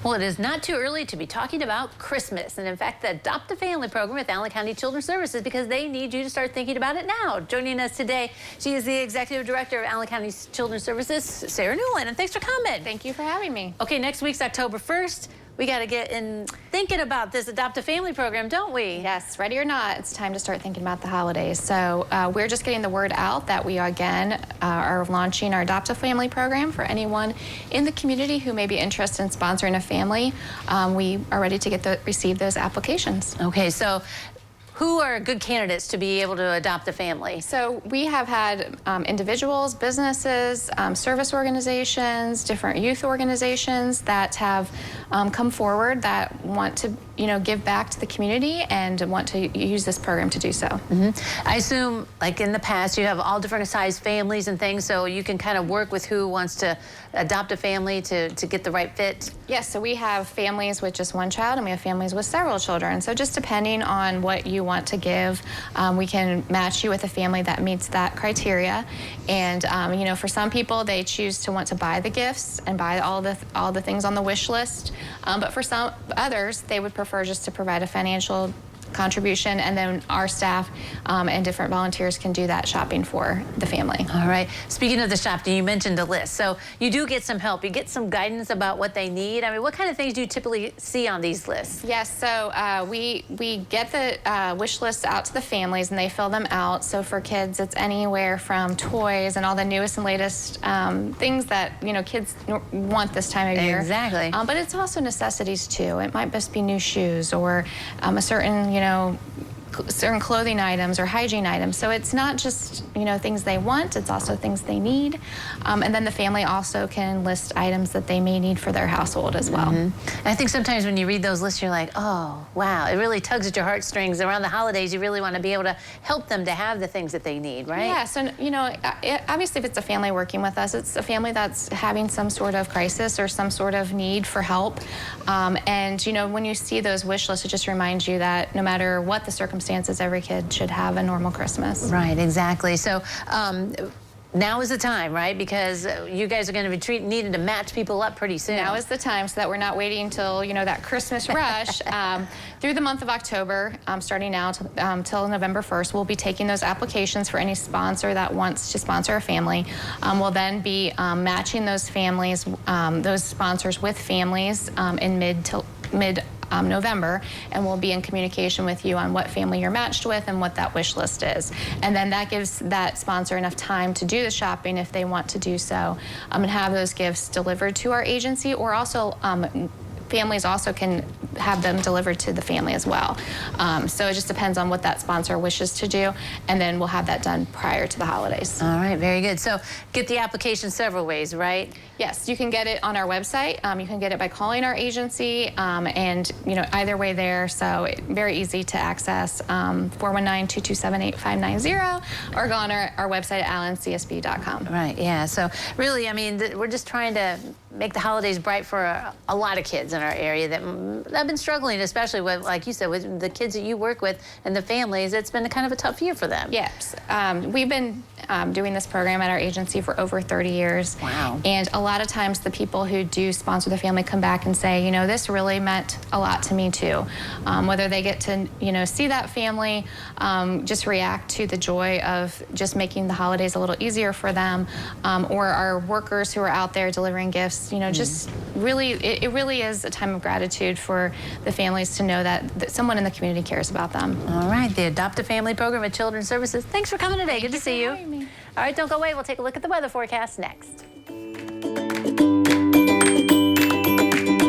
Well, it is not too early to be talking about Christmas. And in fact, the Adopt a Family program with Allen County Children's Services, because they need you to start thinking about it now. Joining us today, she is the Executive Director of Allen County Children's Services, Sarah Newland. And thanks for coming. Thank you for having me. Okay, next week's October 1st. We got to get in thinking about this Adopt a Family program, don't we? Yes, ready or not, it's time to start thinking about the holidays. So we're just getting the word out that we again are launching our Adopt a Family program for anyone in the community who may be interested in sponsoring a family. We are ready to receive those applications. Okay, so who are good candidates to be able to adopt a family? So we have had individuals, businesses, service organizations, different youth organizations that have come forward that want to, give back to the community and want to use this program to do so. I assume, like in the past, you have all different size families and things, so you can kind of work with who wants to adopt a family to get the right fit. Yes, so we have families with just one child and we have families with several children. So just depending on what you want to give, we can match you with a family that meets that criteria. And for some people, they choose to want to buy the gifts and buy all the things on the wish list. But for some others, they would prefer just to provide a financial contribution, and then our staff and different volunteers can do that shopping for the family. All right. Speaking of the shopping, you mentioned a list. So you do get some help. You get some guidance about what they need. I mean, what kind of things do you typically see on these lists? Yes, so we get the wish lists out to the families and they fill them out. So for kids, it's anywhere from toys and all the newest and latest things that kids want this time of year. Exactly. But it's also necessities too. It might just be new shoes or a certain certain clothing items or hygiene items. So it's not just, things they want, it's also things they need. And then the family also can list items that they may need for their household as well. And I think sometimes when you read those lists, you're like, oh, wow, it really tugs at your heartstrings. Around the holidays, you really want to be able to help them to have the things that they need, right? Yes, and obviously if it's a family working with us, it's a family that's having some sort of crisis or some sort of need for help. And when you see those wish lists, it just reminds you that no matter what the circumstances, every kid should have a normal Christmas. Right, exactly. So now is the time, right? Because you guys are going to be needing to match people up pretty soon. Now is the time, so that we're not waiting until that Christmas rush. Through the month of October, starting now till November 1st, we'll be taking those applications for any sponsor that wants to sponsor a family. We'll then be matching those families, those sponsors with families in mid November, and we'll be in communication with you on what family you're matched with and what that wish list is. And then that gives that sponsor enough time to do the shopping if they want to do so, and have those gifts delivered to our agency, or also families also can have them delivered to the family as well. So it just depends on what that sponsor wishes to do, and then we'll have that done prior to the holidays. All right, very good. So get the application several ways, right? Yes, you can get it on our website. You can get it by calling our agency, and either way there. So very easy to access. 419-227-8590, or go on our website at allencsb.com. Right. Yeah. So really, I mean, we're just trying to make the holidays bright for a lot of kids in our area that have been struggling, especially with, like you said, with the kids that you work with and the families. It's been kind of a tough year for them. Yes. We've been doing this program at our agency for over 30 years. Wow. And a lot of times the people who do sponsor the family come back and say, this really meant a lot to me too. Whether they get to, see that family, just react to the joy of just making the holidays a little easier for them, or our workers who are out there delivering gifts, just really, it really is a time of gratitude for the families to know that someone in the community cares about them. All right, the Adopt a Family program at Children's Services. Thanks for coming today. Good to see you. Me. All right, don't go away. We'll take a look at the weather forecast next.